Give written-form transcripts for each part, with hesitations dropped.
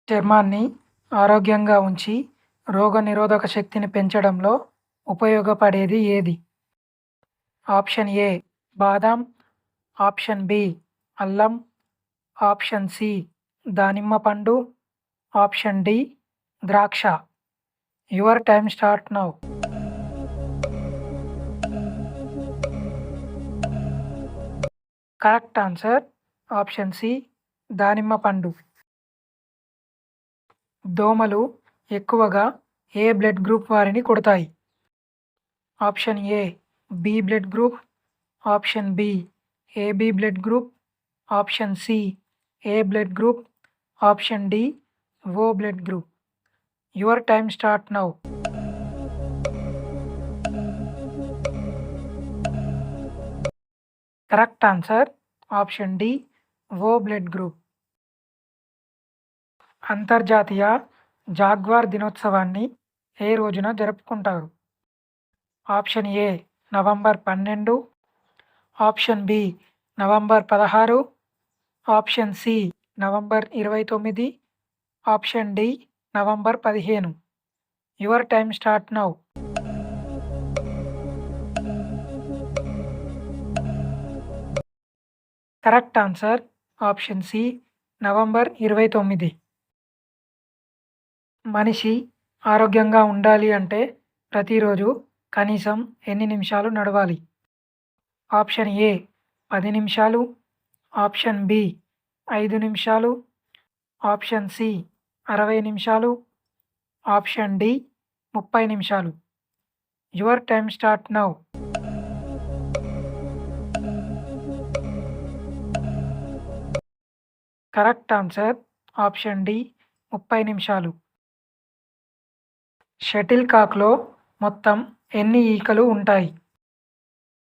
చర్మాన్ని ఆరోగ్యంగా ఉంచి రోగనిరోధక శక్తిని పెంచడంలో ఉపయోగపడేది ఏది? ఆప్షన్ ఏ బాదాం, ఆప్షన్ బి అల్లం, ఆప్షన్ సి దానిమ్మ పండు, ఆప్షన్ డి ద్రాక్ష. Your time start now. Correct answer option C దానిమ్మ పండు. దోమలు ఎక్కువగా ఏ బ్లడ్ గ్రూప్ వారిని కుడతాయి? Option A B blood group, option B AB blood group, option C A blood group, option D O blood group. Your time start now. Correct answer option D O blood group. అంతర్జాతీయ jaguar దినోత్సవాన్ని ఏ రోజున జరుపుకుంటారు? Option A November 12, option B November 16, option C November 29, option D November 15. Your time start now. Correct answer option C November 29. మనిషి ఆరోగ్యంగా ఉండాలి అంటే ప్రతిరోజు కనీసం ఎన్ని నిమిషాలు నడవాలి? ఆప్షన్ ఏ 10 నిమిషాలు, ఆప్షన్ బి 5 నిమిషాలు, ఆప్షన్ సి 60 నిమిషాలు, ఆప్షన్ డి 30 నిమిషాలు. Your time start now. Correct answer option D 30 నిమిషాలు. షటిల్ కాక్లో మొత్తం ఎన్ని ఈకలు ఉంటాయి?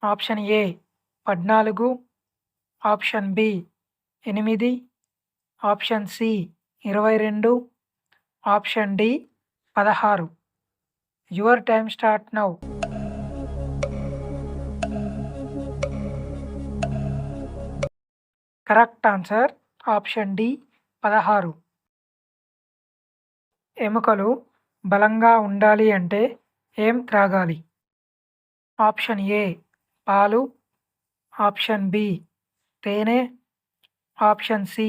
Option A 14, option B 8, option C 22, option D 16. Your time start now. Correct answer option D 16. ఎముకలు బలంగా ఉండాలి అంటే ఏం త్రాగాలి? ఆప్షన్ ఏ పాలు, ఆప్షన్ బి తేనె, ఆప్షన్ సి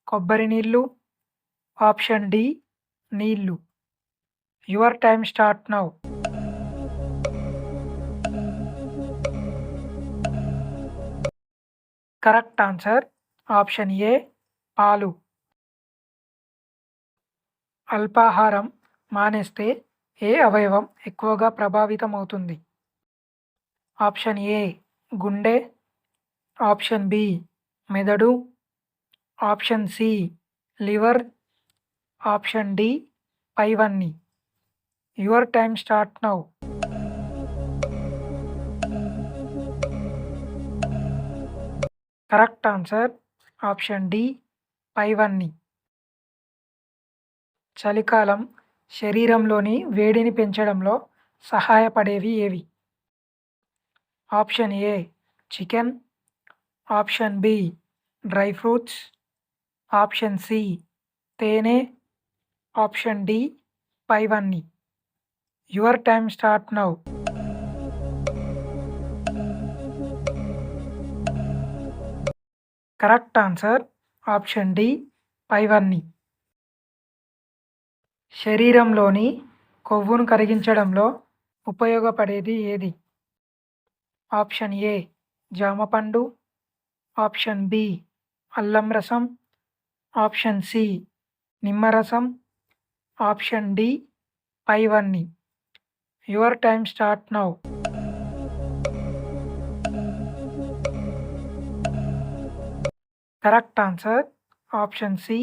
కొబ్బరి నీళ్ళు, ఆప్షన్ డి నీళ్ళు. Your time start now. Correct answer option ఏ పాలు. అల్పాహారం మానేస్తే ఏ అవయవం ఎక్కువగా ప్రభావితమవుతుంది? ఆప్షన్ ఏ గుండె, ఆప్షన్ బి మెదడు, option C liver, option D పైవన్నీ. Your time start now. Correct answer option D పైవన్నీ. చలికాలం శరీరంలోని వేడిని పెంచడంలో సహాయపడేవి ఏవి? Option A chicken, option B dry fruits, option C తేనె, ఆప్షన్ డి పైవన్నీ. Your time start now. Correct answer option D పైవన్నీ. శరీరంలోని కొవ్వును కరిగించడంలో ఉపయోగపడేది ఏది? ఆప్షన్ ఏ జామపండు, ఆప్షన్ బి అల్లం రసం, ఆప్షన్ సి నిమ్మరసం, ఆప్షన్ డి పైవన్నీ. Your time start now. Correct answer option C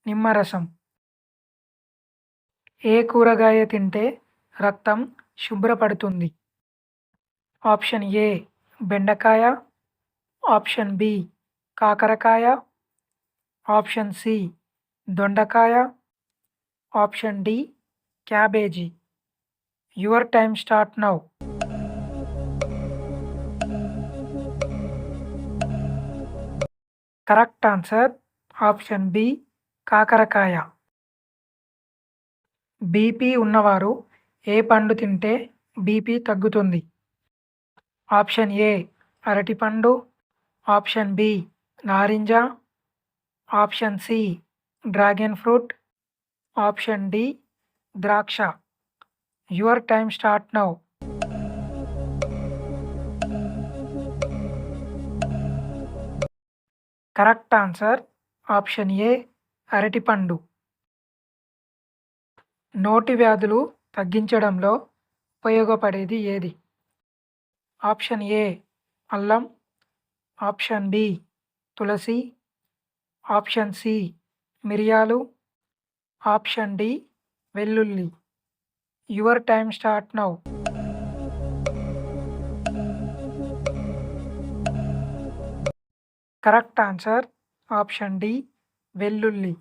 నిమ్మరసం. ఏ కూరగాయ తింటే రక్తం శుభ్రపడుతుంది? ఆప్షన్ ఏ బెండకాయ, ఆప్షన్ బి కాకరకాయ, ఆప్షన్ సి దొండకాయ, option D cabbage. Your time start now. Correct answer option B కాకరకాయ. బీపీ ఉన్నవారు ఏ పండు తింటే బీపీ తగ్గుతుంది? ఆప్షన్ ఏ అరటిపండు, ఆప్షన్ బి నారింజ, option C dragon fruit, option D ద్రాక్ష. Your time start now. Correct answer option A అరటిపండు. నోటి వ్యాధులు తగ్గించడంలో ఉపయోగపడేది ఏది? ఆప్షన్ ఏ అల్లం, ఆప్షన్ బి తులసి, ఆప్షన్ సి మిరియాలు, ఆప్షన్ డి వెల్లుల్లి. Your time start now. Correct answer option D వెల్లుల్లి.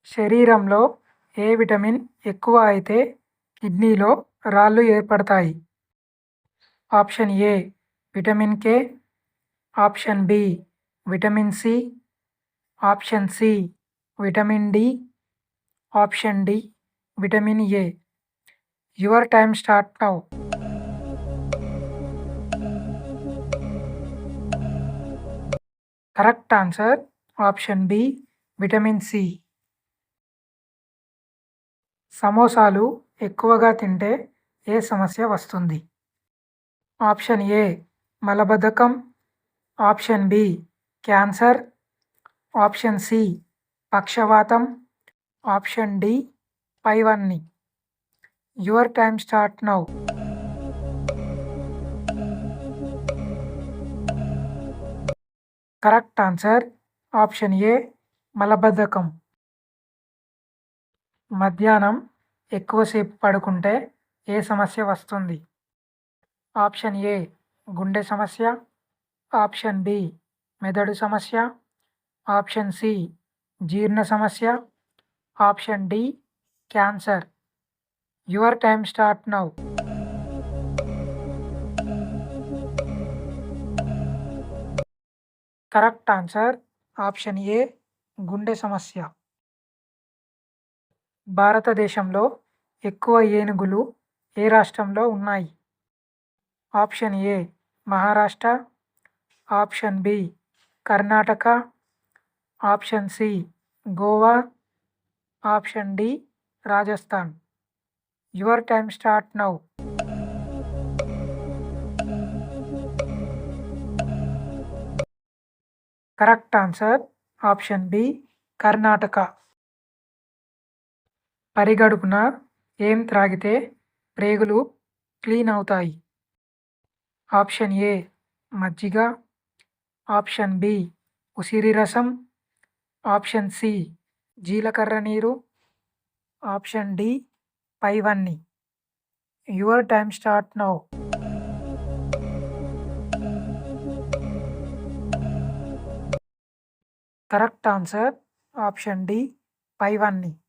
శరీరంలో ఏ విటమిన్ ఎక్కువ అయితే కిడ్నీలో రాళ్ళు ఏర్పడతాయి? Option A vitamin K, option B vitamin C, option C vitamin D, option D vitamin A. Your time start now. Correct answer option B vitamin C. సమోసాలు ఎక్కువగా తింటే ఏ సమస్య వస్తుంది? ఆప్షన్ ఏ మలబద్ధకం, option B cancer, option C పక్షవాతం, option D పైవన్నీ. Your time start now. Correct answer option A మలబద్ధకం. మధ్యాహ్నం ఎక్కువసేపు పడుకుంటే ఏ సమస్య వస్తుంది? ఆప్షన్ ఏ గుండె సమస్య, ఆప్షన్ బి మెదడు సమస్య, ఆప్షన్ సి జీర్ణ సమస్య, option D cancer. Your time start now. Correct answer option A గుండె సమస్య. భారతదేశంలో ఎక్కువ ఏనుగులు ఏ రాష్ట్రంలో ఉన్నాయి? Option A Maharashtra, option B Karnataka, option C Goa, option D Rajasthan. Your time start now. Correct answer option B Karnataka. పరిగడుపున ఏం త్రాగితే ప్రేగులు క్లీన్ అవుతాయి? ఆప్షన్ ఏ మజ్జిగ, ఆప్షన్ బి ఉసిరి రసం, ఆప్షన్ సి జీలకర్ర నీరు, ఆప్షన్ డి పైవన్నీ. Your time start now. Correct answer option D పైవన్నీ.